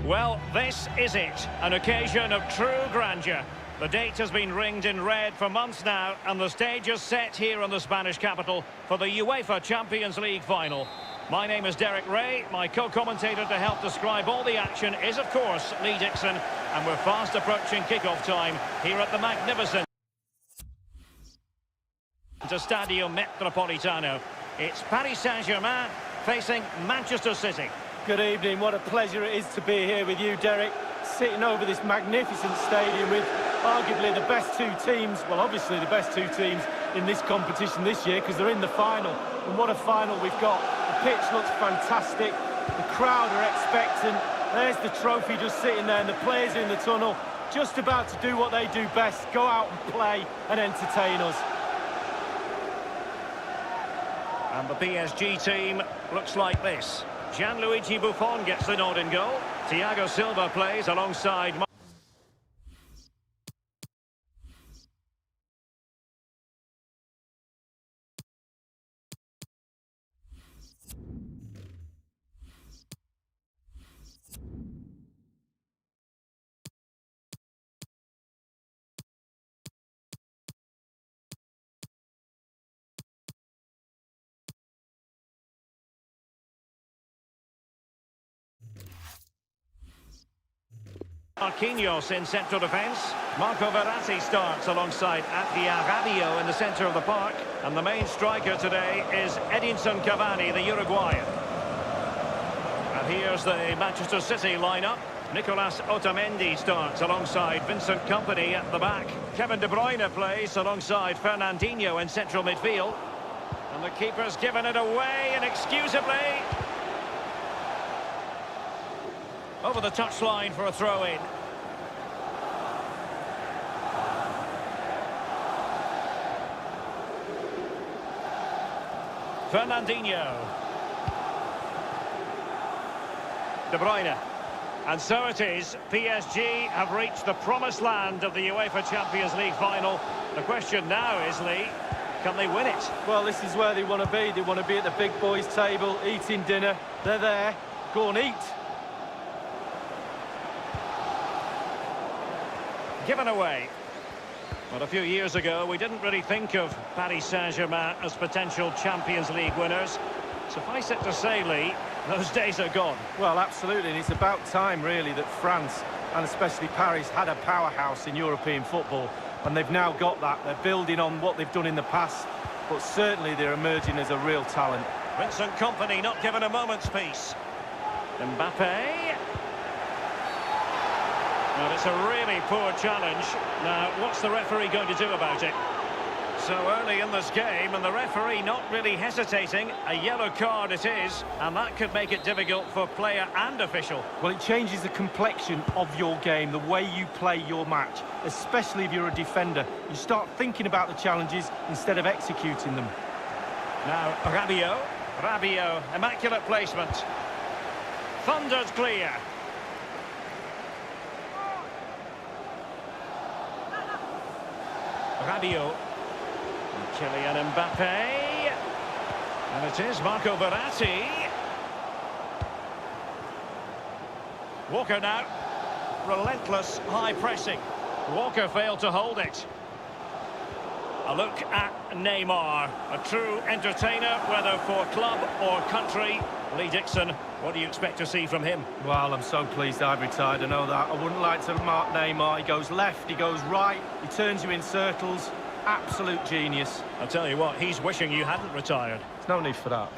Well, this is it, an occasion of true grandeur. The date has been ringed in red for months now, and the stage is set here in the Spanish capital for the UEFA Champions League final. My name is Derek Ray. My co-commentator to help describe all the action is, of course, Lee Dixon, and we're fast approaching kick-off time here at the magnificent Stadio Metropolitano. It's Paris Saint-Germain facing Manchester City. Good evening. What a pleasure it is to be here with you, Derek. Sitting over this magnificent stadium with arguably the best two teams, well, obviously the best two teams in this competition this year because they're in the final. And what a final we've got. The pitch looks fantastic. The crowd are expectant. There's the trophy just sitting there, and the players in the tunnel just about to do what they do best, go out and play and entertain us. And the PSG team looks like this. Gianluigi Buffon gets the nod in goal. Thiago Silva plays alongside Marquinhos in central defence. Marco Verratti starts alongside Adrien Rabiot in the centre of the park. And the main striker today is Edinson Cavani, the Uruguayan. And here's the Manchester City lineup. Nicolas Otamendi starts alongside Vincent Kompany at the back. Kevin De Bruyne plays alongside Fernandinho in central midfield. And the keeper's given it away inexcusably. Over the touchline for a throw-in. Fernandinho. De Bruyne. And so it is. PSG have reached the promised land of the UEFA Champions League final. The question now is, Lee, can they win it? Well, this is where they want to be. They want to be at the big boys' table, eating dinner. They're there. Go and eat. Given away. Well, a few years ago, we didn't really think of Paris Saint-Germain as potential Champions League winners. Suffice it to say, Lee, those days are gone. Well, absolutely, and it's about time, really, that France, and especially Paris, had a powerhouse in European football, and they've now got that. They're building on what they've done in the past, but certainly they're emerging as a real talent. Vincent Kompany not given a moment's peace. Mbappe. Well, it's a really poor challenge. Now, what's the referee going to do about it? So early in this game, and the referee not really hesitating. A yellow card it is, and that could make it difficult for player and official. Well, it changes the complexion of your game, the way you play your match, especially if you're a defender. You start thinking about the challenges instead of executing them. Now, Rabiot, immaculate placement. Thundered clear. Rabiot. And Kylian Mbappe. And it is Marco Verratti. Walker now. Relentless high pressing. Walker failed to hold it. A look at Neymar. A true entertainer, whether for club or country. Lee Dixon, what do you expect to see from him? Well, I'm so pleased I've retired, I know that. I wouldn't like to mark Neymar. He goes left, he goes right, he turns you in circles. Absolute genius. I'll tell you what, he's wishing you hadn't retired. There's no need for that.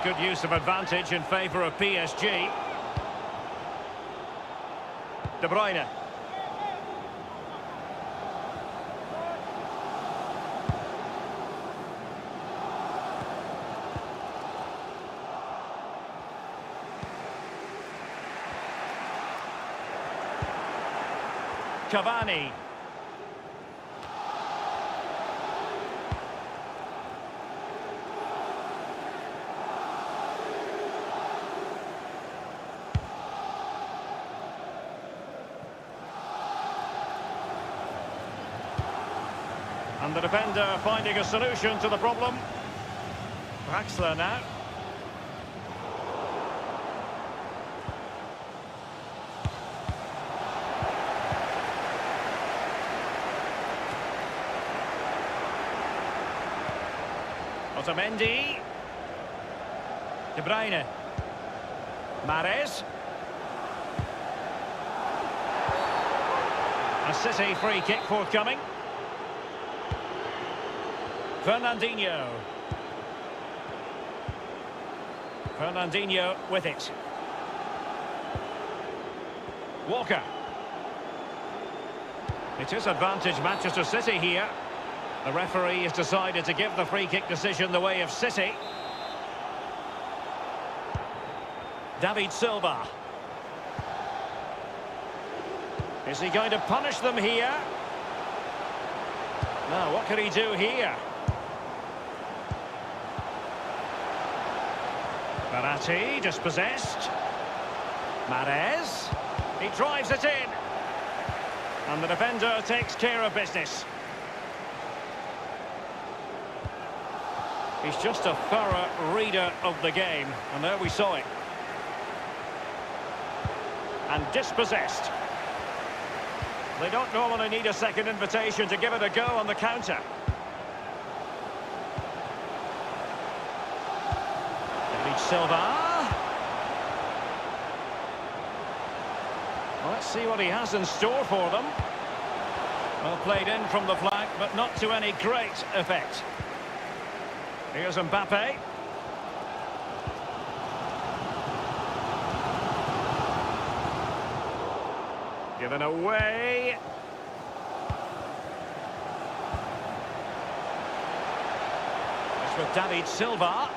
Good use of advantage in favour of PSG. De Bruyne. Cavani. the defender finding a solution to the problem. Draxler now. Otamendi. De Bruyne. Mahrez. A City free kick forthcoming. Fernandinho. Fernandinho with it. Walker. It is advantage Manchester City here. The referee has decided to give the free kick decision the way of City. David Silva. Is he going to punish them here? Now, what can he do here? Verratti, dispossessed. Mahrez. He drives it in. And the defender takes care of business. He's just a thorough reader of the game. And there we saw it. And dispossessed. They don't normally need a second invitation to give it a go on the counter. David Silva. Well, let's see what he has in store for them. Well played in from the flank, but not to any great effect. Here's Mbappe. Given away. It's with David Silva.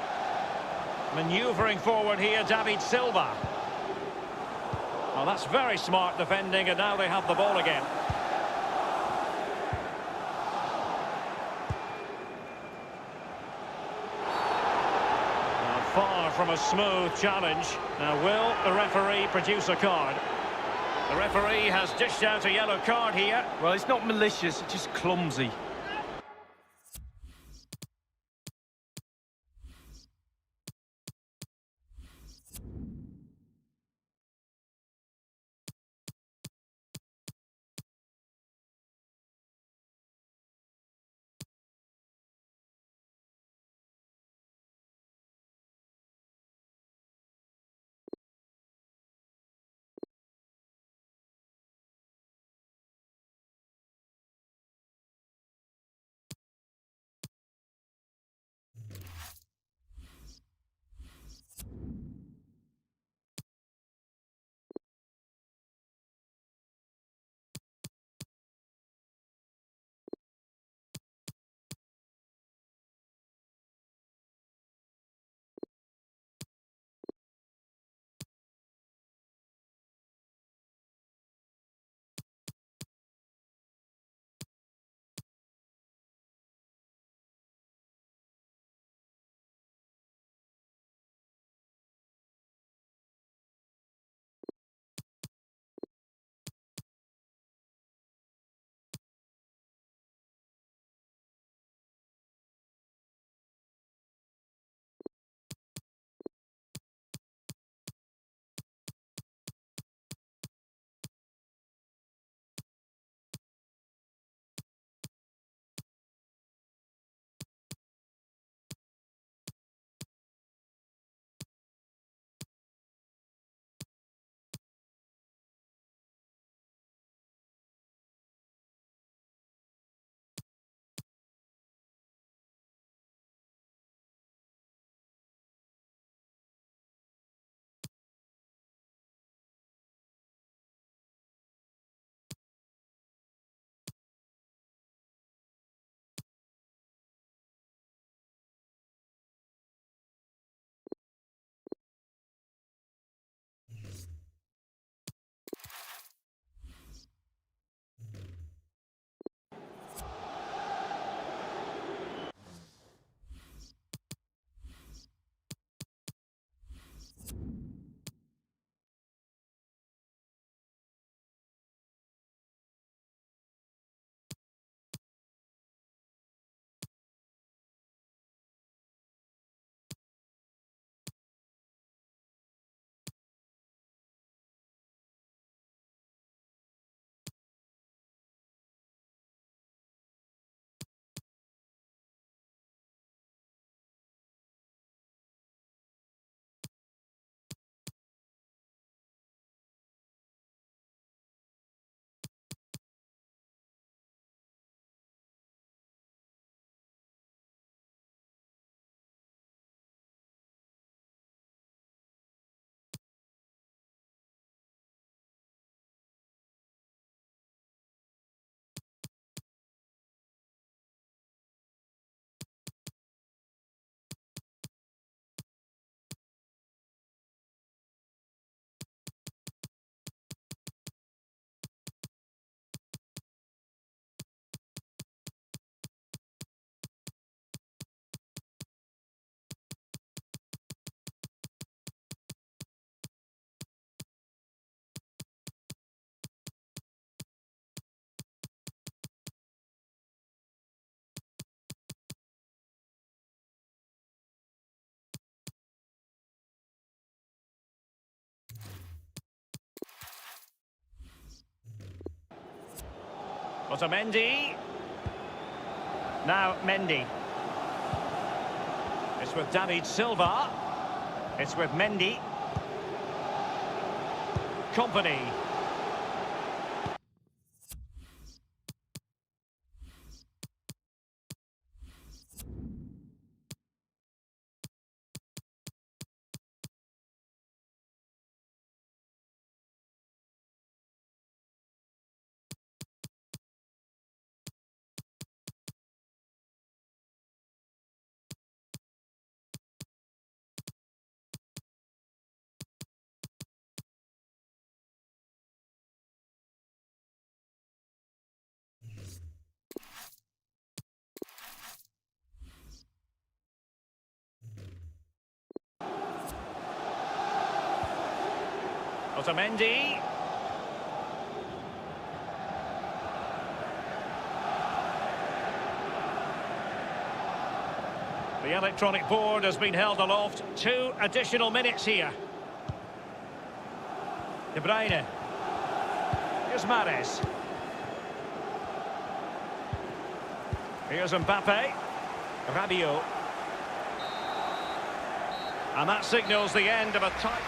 Manoeuvring forward here, David Silva. Well, that's very smart defending, and now they have the ball again. Now, far from a smooth challenge. Now, will the referee produce a card? The referee has dished out a yellow card here. Well, it's not malicious, it's just clumsy. Otamendi. Now Mendy. It's with David Silva. It's with Mendy. Company. Otamendi. The electronic board has been held aloft. 2 additional minutes here. De Bruyne. Here's Mahrez. Here's Mbappe. Rabiot. And that signals the end of a tight...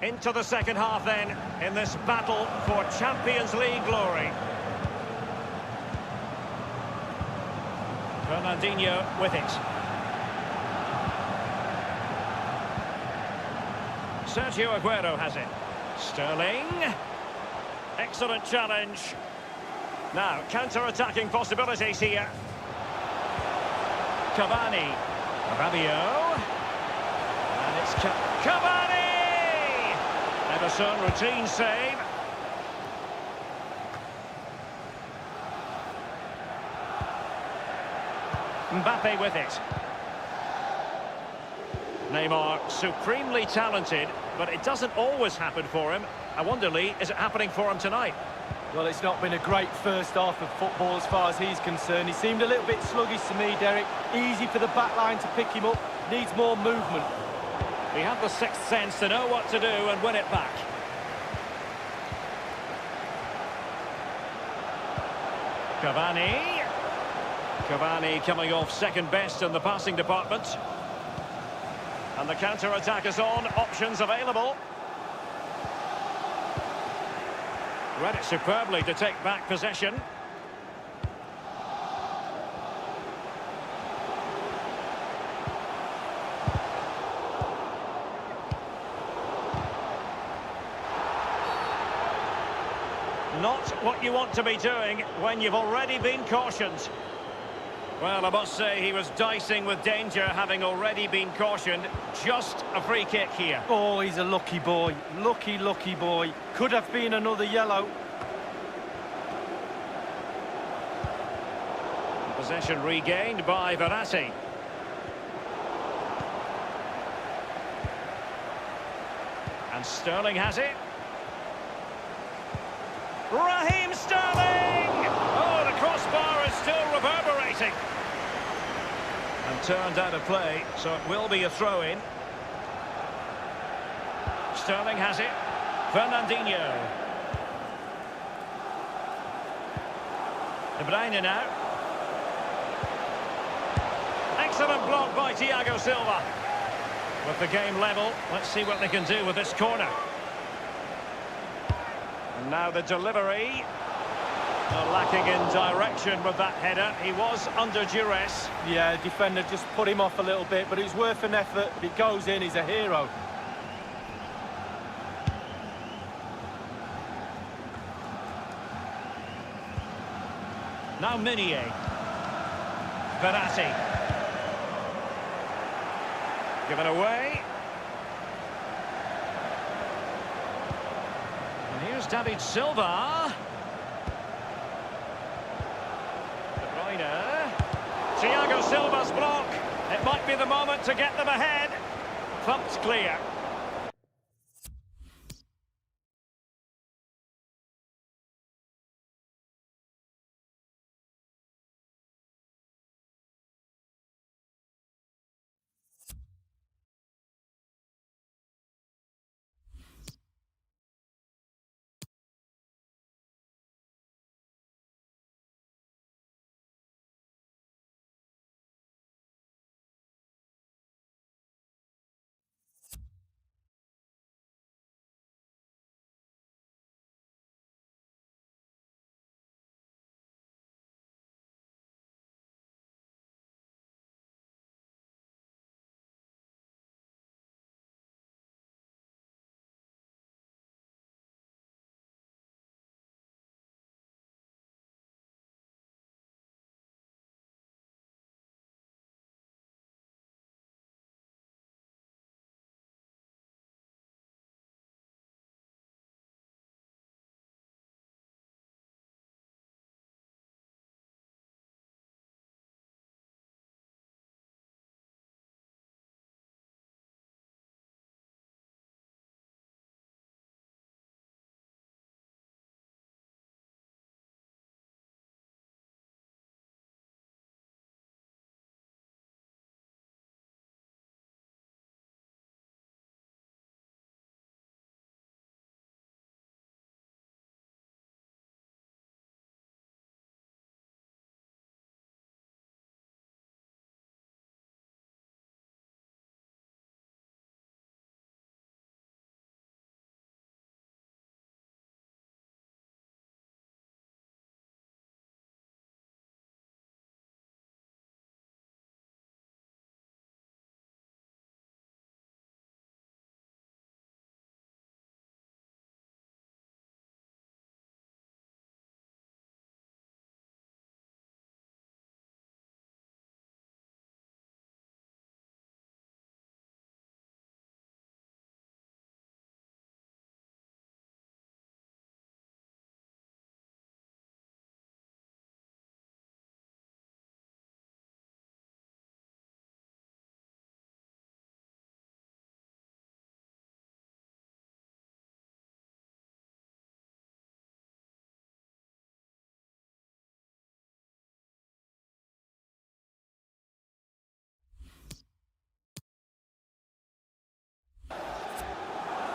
Into the second half then, in this battle for Champions League glory. Fernandinho with it. Sergio Aguero has it. Sterling. Excellent challenge. Now, counter-attacking possibilities here. Cavani. Rabiot. And it's Cavani! Ederson, routine save. Mbappe with it. Neymar, supremely talented, but it doesn't always happen for him. I wonder, Lee, is it happening for him tonight? Well, it's not been a great first half of football as far as he's concerned. He seemed a little bit sluggish to me, Derek. Easy for the back line to pick him up. Needs more movement. He had the sixth sense to know what to do and win it back. Cavani. Cavani coming off second best in the passing department. And the counter-attack is on, options available. Read it superbly to take back possession. Not what you want to be doing when you've already been cautioned. Well, I must say he was dicing with danger, having already been cautioned. Just a free kick here. Oh, he's a lucky boy. Lucky, lucky boy. Could have been another yellow. Possession regained by Verratti. And Sterling has it. Raheem Sterling! Oh, the crossbar is still reverberating. And turned out of play, so it will be a throw-in. Sterling has it. Fernandinho. De Bruyne now. Excellent block by Thiago Silva. With the game level, let's see what they can do with this corner. And now the delivery. Lacking in direction with that header. He was under duress. Yeah, defender just put him off a little bit, but it's worth an effort. If it goes in, he's a hero. Now Meunier. Verratti. Given away. And here's David Silva. De Bruyne. Thiago Silva's block. It might be the moment to get them ahead. Thumped clear.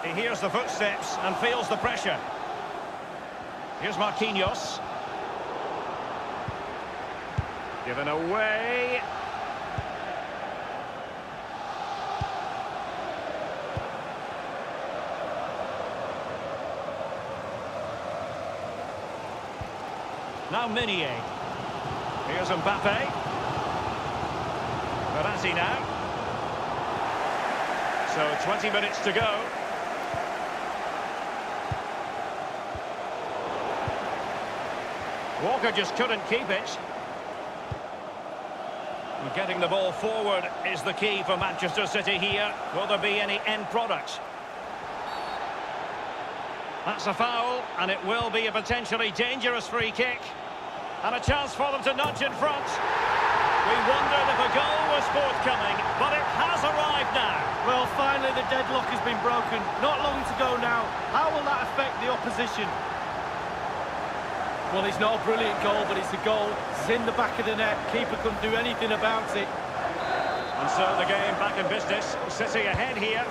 He hears the footsteps and feels the pressure. Here's Marquinhos. Given away. Now Meunier. Here's Mbappe. Verratti now. So 20 minutes to go. Walker just couldn't keep it. And getting the ball forward is the key for Manchester City here. Will there be any end product? That's a foul, and it will be a potentially dangerous free kick. And a chance for them to nudge in front. We wondered if a goal was forthcoming, but it has arrived now. Well, finally the deadlock has been broken. Not long to go now. How will that affect the opposition? Well, it's not a brilliant goal, but it's a goal. It's in the back of the net. Keeper couldn't do anything about it. And so the game back in business. City ahead here.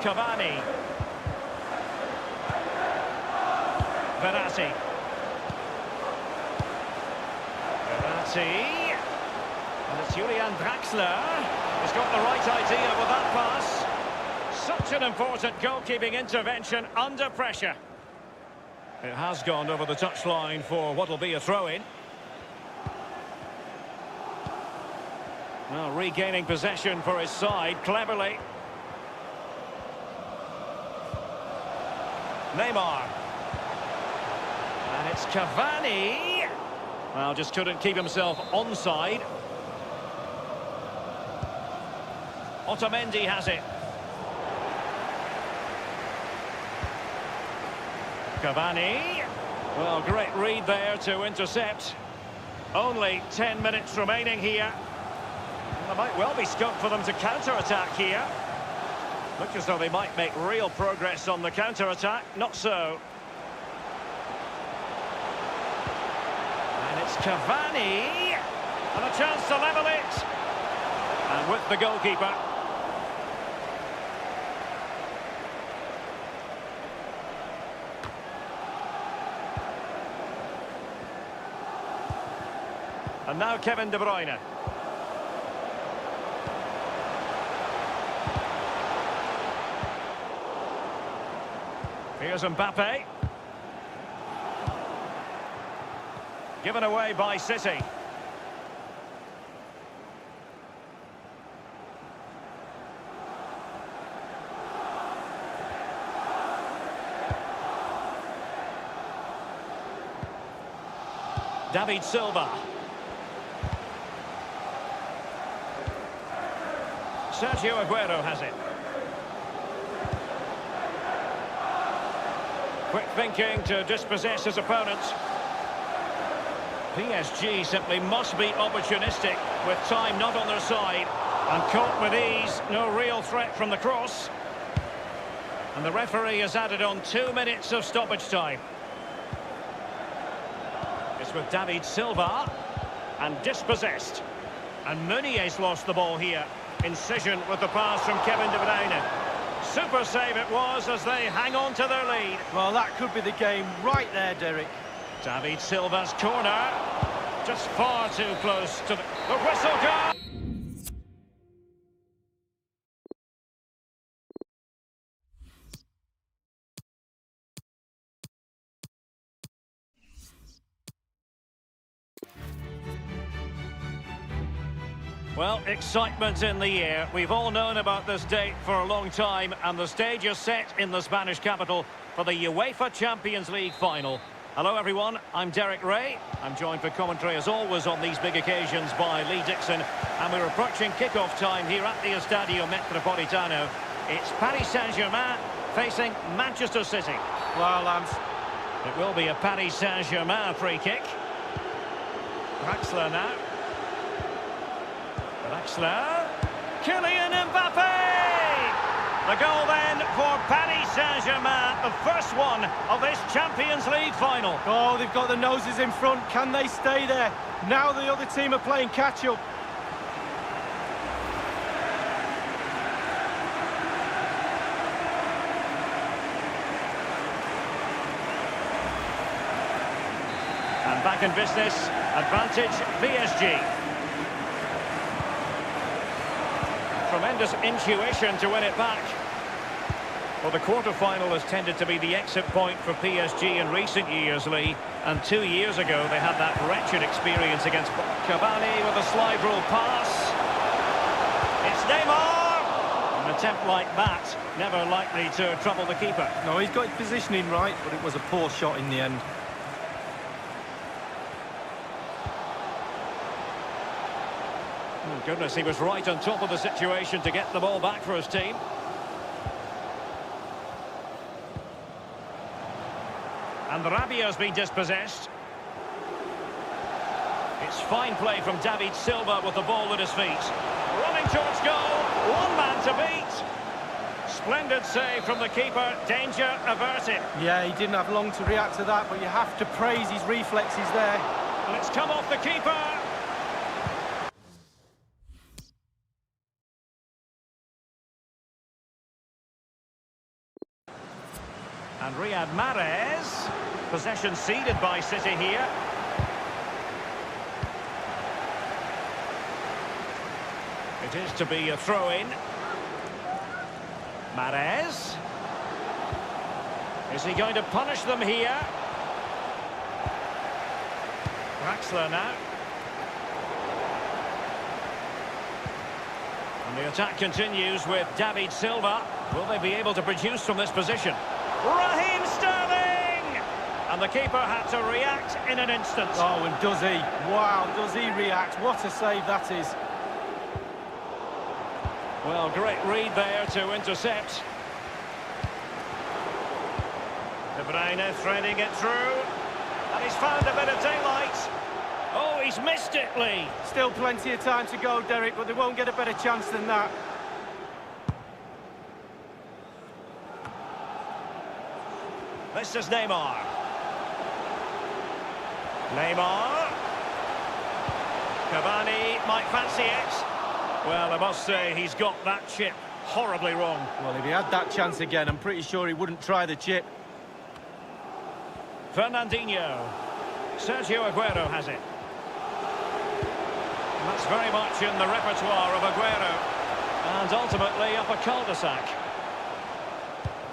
Cavani. Verratti. And it's Julian Draxler. He's got the right idea with that pass. Such an important goalkeeping intervention under pressure. It has gone over the touchline for what will be a throw-in. Now regaining possession for his side cleverly. Neymar. And it's Cavani. Well, just couldn't keep himself onside. Otamendi has it. Cavani. Well, great read there to intercept. Only 10 minutes remaining here. There might well be scope for them to counter-attack here. Look as though they might make real progress on the counter-attack. Not so. And it's Cavani. And a chance to level it. And with the goalkeeper. And now Kevin De Bruyne. Here's Mbappe. Given away by City. David Silva. Sergio Aguero has it. Quick thinking to dispossess his opponent. PSG simply must be opportunistic with time not on their side. And caught with ease, no real threat from the cross. And the referee has added on 2 minutes of stoppage time. It's with David Silva. And dispossessed. And Meunier's lost the ball here. Incision with the pass from Kevin De Bruyne. Super save it was as they hang on to their lead. Well, that could be the game right there, Derek. David Silva's corner. Just far too close to the whistle goes. Well, excitement in the air. We've all known about this date for a long time, and the stage is set in the Spanish capital for the UEFA Champions League final. Hello, everyone. I'm Derek Ray. I'm joined for commentary, as always, on these big occasions by Lee Dixon, and we're approaching kick-off time here at the Estadio Metropolitano. It's Paris Saint-Germain facing Manchester City. Well, Lance, it will be a Paris Saint-Germain free kick. Draxler now. Draxler. Kylian Mbappe! The goal then for Paris Saint-Germain, the first one of this Champions League final. Oh, they've got the noses in front. Can they stay there? Now the other team are playing catch-up. back in business. Advantage PSG. Tremendous intuition to win it back. Well, the quarter-final has tended to be the exit point for PSG in recent years, Lee. And 2 years ago, they had that wretched experience against Cavani with a slide rule pass. It's Neymar! An attempt like that, never likely to trouble the keeper. No, he's got his positioning right, but it was a poor shot in the end. Oh, goodness, he was right on top of the situation to get the ball back for his team. And Rabiot's been dispossessed. It's fine play from David Silva with the ball at his feet. Running towards goal, one man to beat. Splendid save from the keeper, danger averted. Yeah, he didn't have long to react to that, but you have to praise his reflexes there. And it's come off the keeper. And Riyad Mahrez. Possession ceded by City here. It is to be a throw-in. Mahrez. Is he going to punish them here? Draxler now. And the attack continues with David Silva. Will they be able to produce from this position? Raheem Sterling! And the keeper had to react in an instant. Oh, and does he? Wow, does he react? What a save that is. Well, great read there to intercept. De Bruyne threading it through. And he's found a bit of daylight. Oh, he's missed it, Lee. Still plenty of time to go, Derek, but they won't get a better chance than that. This is Neymar. Neymar. Cavani might fancy it. Well, I must say, he's got that chip horribly wrong. Well, if he had that chance again, I'm pretty sure he wouldn't try the chip. Fernandinho. Sergio Aguero has it. And that's very much in the repertoire of Aguero. And ultimately up a cul-de-sac.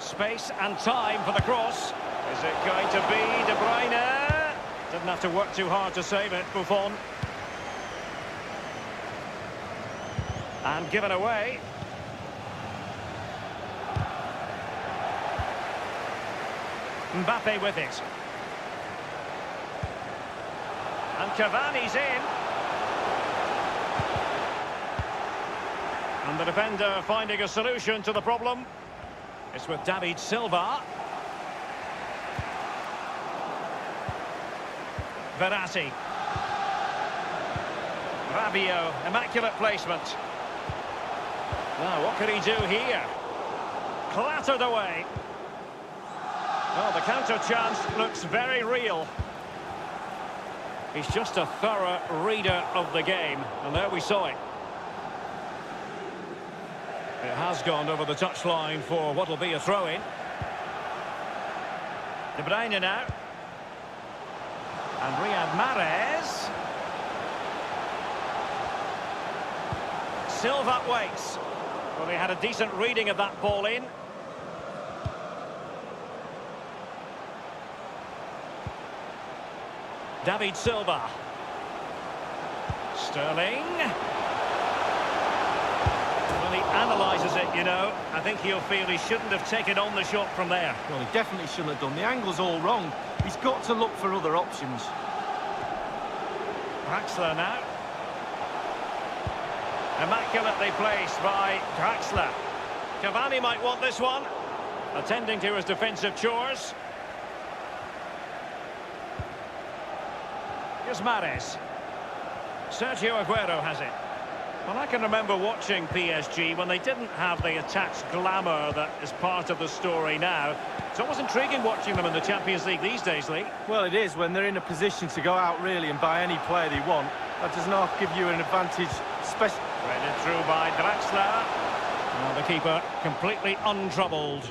Space and time for the cross. Is it going to be De Bruyne? Didn't have to work too hard to save it, Buffon. And given away. Mbappe with it. And Cavani's in. And the defender finding a solution to the problem. It's with David Silva. Verratti. Rabiot, immaculate placement. Now, what could he do here? Clattered away. Oh, the counter chance looks very real. He's just a thorough reader of the game. And there we saw it. It has gone over the touchline for what will be a throw-in. De Bruyne now. And Riyad Mahrez. Silva waits. Well, he had a decent reading of that ball in. David Silva. Sterling. Well, he analyses it, you know. I think he'll feel he shouldn't have taken on the shot from there. Well, he definitely shouldn't have done. The angle's all wrong. He's got to look for other options. Draxler now. Immaculately placed by Draxler. Cavani might want this one. Attending to his defensive chores. Here's Mahrez. Sergio Aguero has it. Well, I can remember watching PSG when they didn't have the attached glamour that is part of the story now. It's always intriguing watching them in the Champions League these days, Lee. Well, it is when they're in a position to go out really and buy any player they want. That does not give you an advantage. Threaded through by Draxler. Well, the keeper completely untroubled.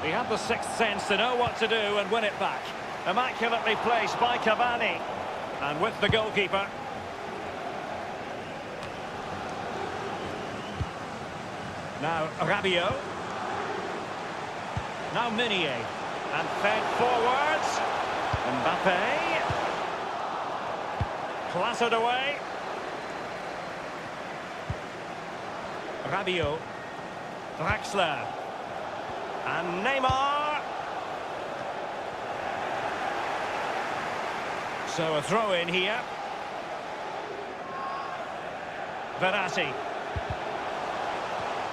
He had the sixth sense to know what to do and win it back. Immaculately placed by Cavani. And with the goalkeeper. Now Rabiot. Now Meunier. And fed forwards. Mbappe. Clattered away. Rabiot. Draxler. And Neymar. So a throw in here. Verratti.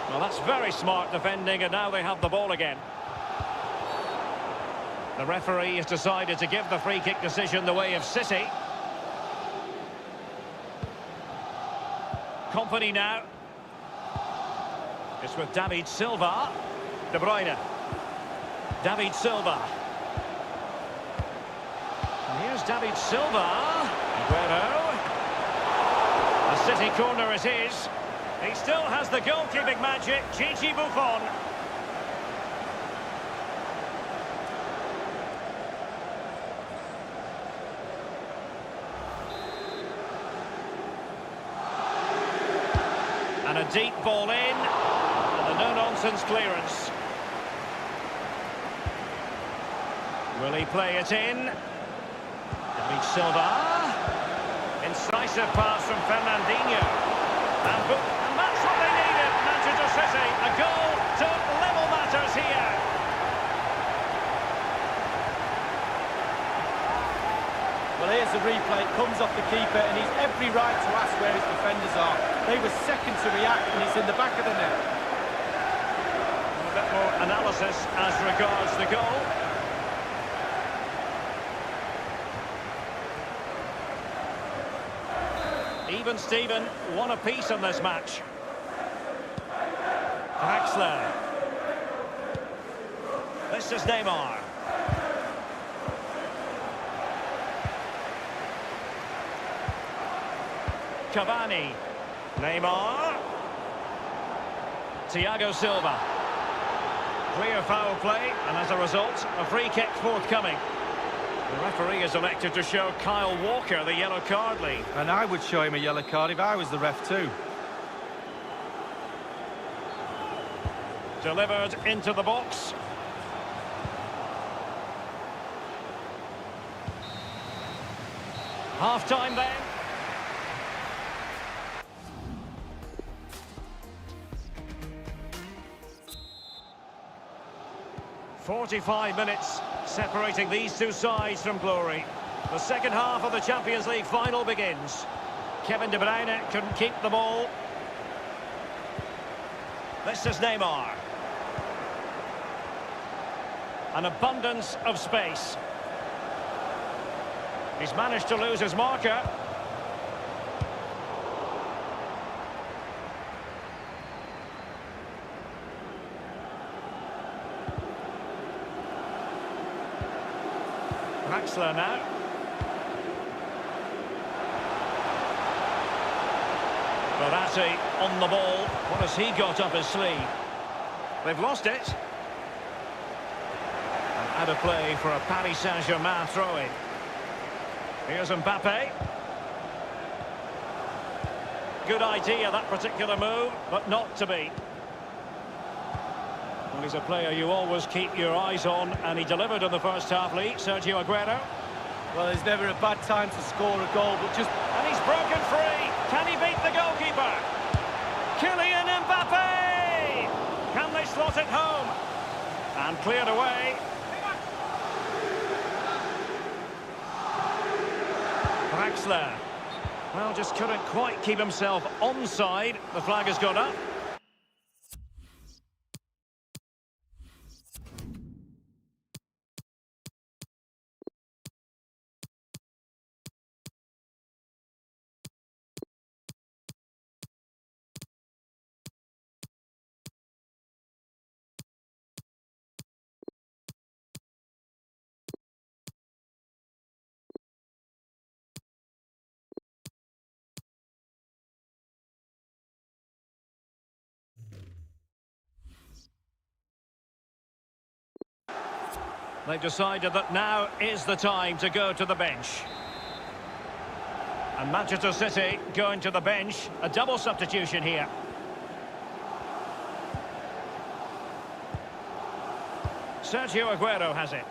Well, that's very smart defending, and now they have the ball again. The referee has decided to give the free kick decision the way of City. Company now. It's with David Silva. De Bruyne. David Silva. And here's David Silva. Aguero. A City corner it is. He still has the goalkeeping magic, Gigi Buffon. And a deep ball in. And a no-nonsense clearance. Will he play it in? David Silva. Incisive pass from Fernandinho. And that's what they needed, Manchester City. A goal to level matters here. Well, here's the replay. It comes off the keeper, and he's every right to ask where his defenders are. They were second to react, and it's in the back of the net. A bit more analysis as regards the goal. Even Steven, one apiece in this match. Draxler. This is Neymar. Cavani. Neymar. Thiago Silva. Clear foul play, and as a result, a free kick forthcoming. The referee has elected to show Kyle Walker the yellow card lead. And I would show him a yellow card if I was the ref too. Delivered into the box. Half-time then. "45 minutes separating these two sides from glory. The second half of the Champions League final begins. Kevin De Bruyne couldn't keep the ball. This is Neymar. An abundance of space. He's managed to lose his marker. Draxler now. Verratti on the ball. What has he got up his sleeve? They've lost it. And out of play for a Paris Saint-Germain throw-in. Here's Mbappe. Good idea, that particular move, but not to be. Well, he's a player you always keep your eyes on, and he delivered in the first half, Lee. Sergio Aguero. Well, there's never a bad time to score a goal, but just... And he's broken free. Can he beat the goalkeeper? Kylian Mbappe! Can they slot it home? And cleared away. Draxler. Well, just couldn't quite keep himself onside. The flag has gone up. They've decided that now is the time to go to the bench. And Manchester City going to the bench. A double substitution here. Sergio Aguero has it.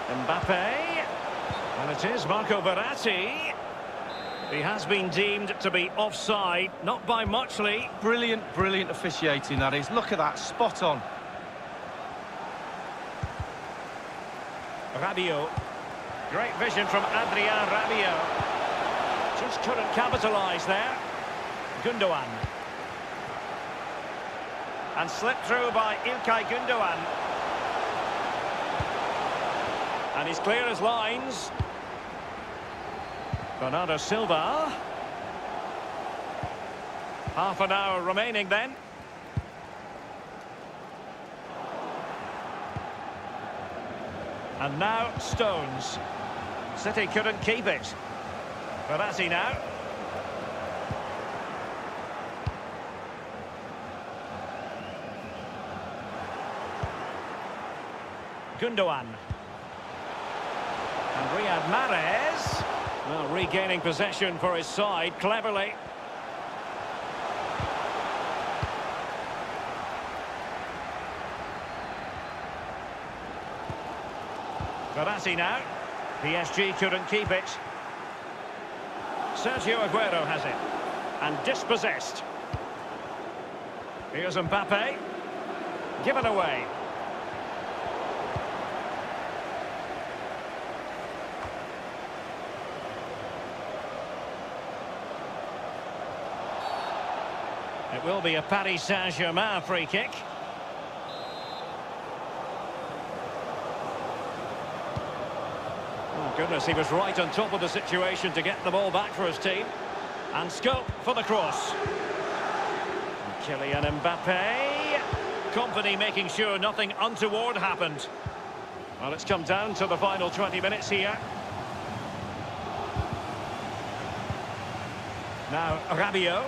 Mbappe. And it is Marco Verratti. He has been deemed to be offside, not by much, Lee. Brilliant, brilliant officiating, that is. Look at that, spot on. Rabiot. Great vision from Adrien Rabiot. Just couldn't capitalise there. Gundogan. And slipped through by Ilkay Gundogan. And he's clear as lines. Bernardo Silva. Half an hour remaining then. And now Stones. City couldn't keep it. Verratti now. Gundogan. And Riyad Mahrez. Well, regaining possession for his side cleverly. Verratti now. PSG couldn't keep it. Sergio Aguero has it. And dispossessed. Here's Mbappe. Given away. It will be a Paris Saint-Germain free kick. Oh goodness, he was right on top of the situation to get the ball back for his team. And scope for the cross. And Kylian Mbappe. Company making sure nothing untoward happened. Well, it's come down to the final 20 minutes here. Now, Rabiot.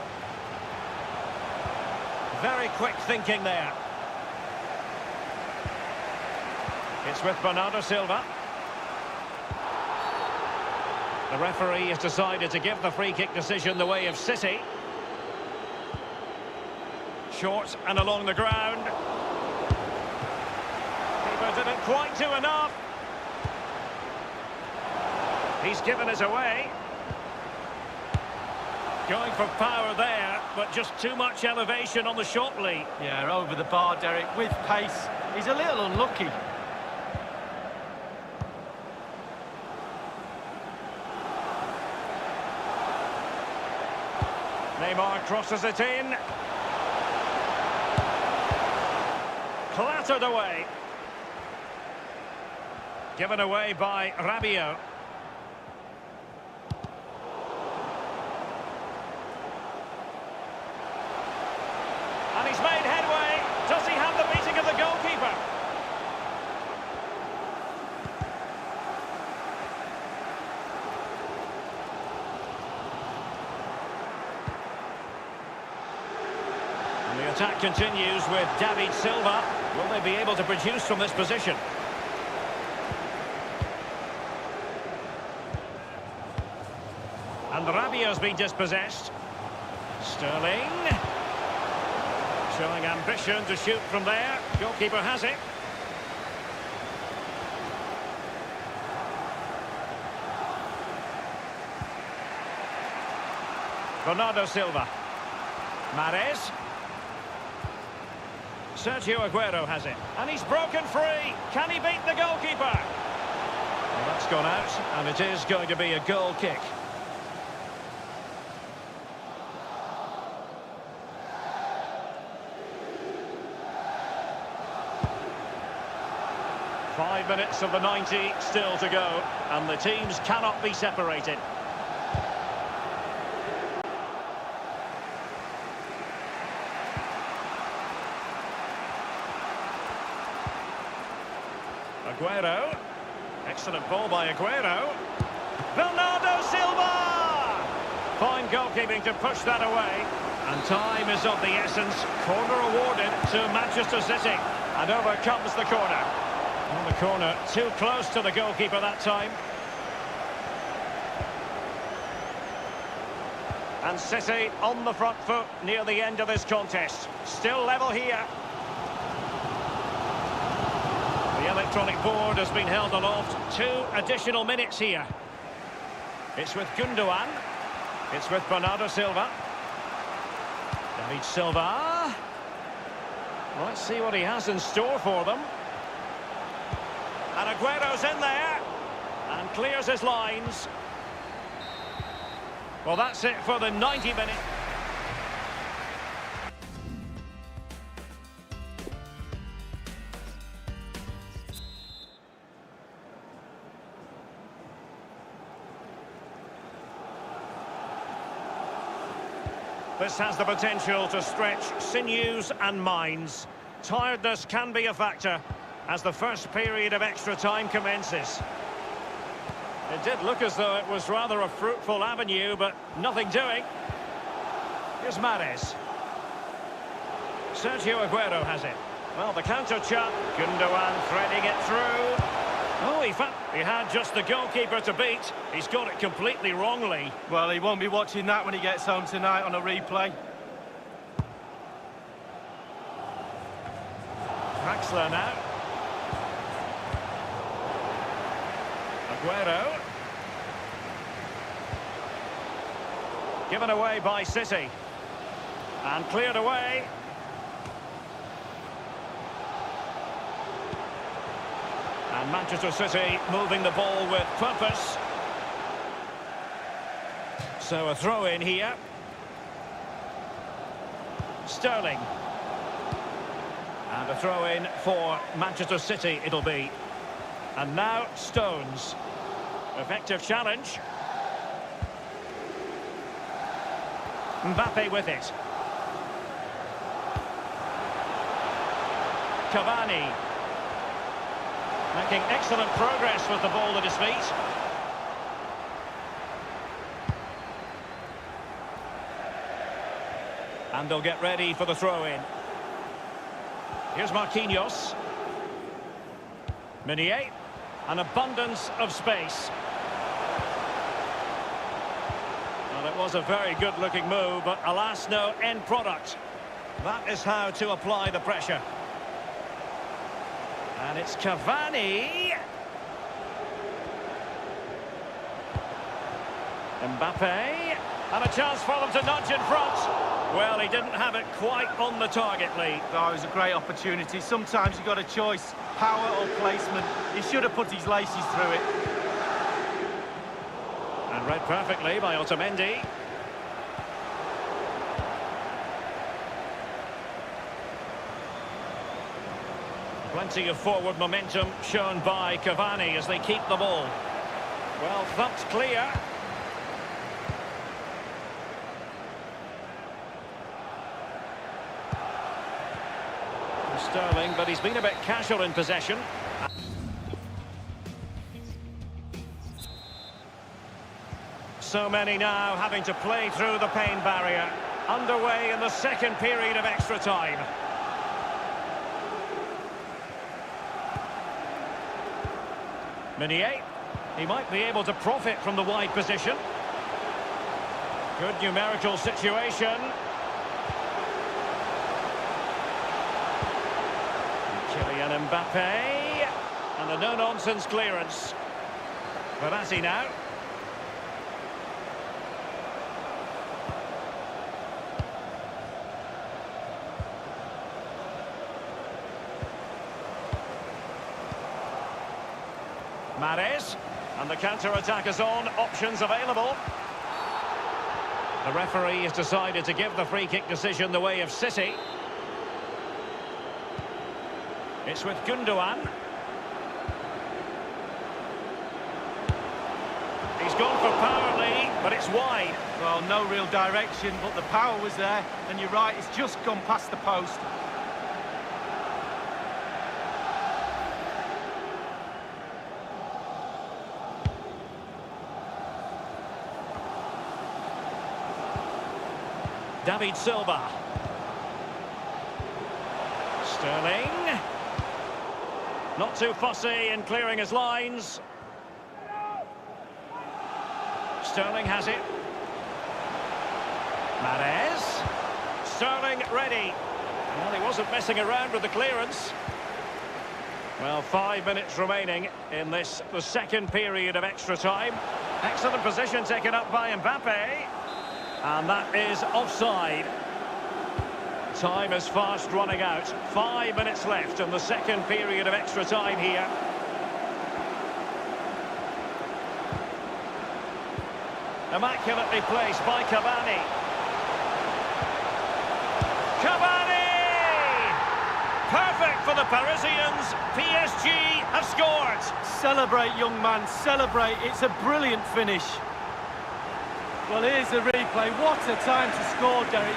Very quick thinking there. It's with Bernardo Silva. The referee has decided to give the free kick decision the way of City. Short and along the ground. Keeper didn't quite do enough. He's given it away. Going for power there, but just too much elevation on the shot, Lee. Yeah, over the bar, Derek, with pace. He's a little unlucky. Neymar crosses it in. Clattered away. Given away by Rabiot. And he's made headway. Does he have the beating of the goalkeeper? And the attack continues with David Silva. Will they be able to produce from this position? And Rabiot's been dispossessed. Sterling. Showing ambition to shoot from there. Goalkeeper has it. Bernardo Silva. Mahrez. Sergio Aguero has it. And he's broken free. Can he beat the goalkeeper? Well, that's gone out, and it is going to be a goal kick. Five minutes of the 90 still to go, and the teams cannot be separated. Aguero. Excellent ball by Aguero. Bernardo Silva! Fine goal goalkeeping to push that away. And time is of the essence. Corner awarded to Manchester City. And over comes the corner. Well, the corner too close to the goalkeeper that time. And City on the front foot near the end of this contest. Still level here. The electronic board has been held aloft. 2 additional minutes here. It's with Gundogan. It's with Bernardo Silva. David Silva. Let's see what he has in store for them. And Aguero's in there. And clears his lines. Well, that's it for the 90 minutes. This has the potential to stretch sinews and minds. Tiredness can be a factor as the first period of extra time commences. It did look as though it was rather a fruitful avenue, but nothing doing. Here's Mahrez. Sergio Aguero has it. Well, the counter-chop. Gundogan threading it through. Oh, he had just the goalkeeper to beat. He's got it completely wrongly. Well, he won't be watching that when he gets home tonight on a replay. Draxler now. Aguero. Given away by City. And cleared away. And Manchester City moving the ball with purpose. So a throw in here. Sterling. And a throw in for Manchester City it'll be. And now Stones. Effective challenge. Mbappe with it. Cavani. Making excellent progress with the ball at his feet. And they'll get ready for the throw-in. Here's Marquinhos. Meunier. An abundance of space. Well, it was a very good-looking move, but alas, no end product. That is how to apply the pressure. And it's Cavani. Mbappe. And a chance for them to nudge in front. Well, he didn't have it quite on the target, Lee. Oh, it was a great opportunity. Sometimes you've got a choice, power or placement. He should have put his laces through it. And read perfectly by Otamendi. Plenty of forward momentum shown by Cavani as they keep the ball. Well, thumped clear. Sterling, but he's been a bit casual in possession. So many now having to play through the pain barrier. Underway in the second period of extra time. Meunier. He might be able to profit from the wide position. Good numerical situation. Kylian Mbappe. And a no-nonsense clearance. Verratti now. Mahrez, and the counter-attack is on, options available. The referee has decided to give the free-kick decision the way of City. It's with Gundogan. He's gone for power, Lee, but it's wide. Well, no real direction, but the power was there, and you're right, it's just gone past the post. David Silva. Sterling. Not too fussy in clearing his lines. Sterling has it. Mahrez. Sterling ready. Well, he wasn't messing around with the clearance. Well, 5 minutes remaining in this, the second period of extra time. Excellent position taken up by Mbappe. And that is offside. Time is fast running out. 5 minutes left in the second period of extra time here. Immaculately placed by Cavani. Cavani! Perfect for the Parisians. PSG have scored. Celebrate, young man, celebrate. It's a brilliant finish. Well, here's the replay. What a time to score, Derek.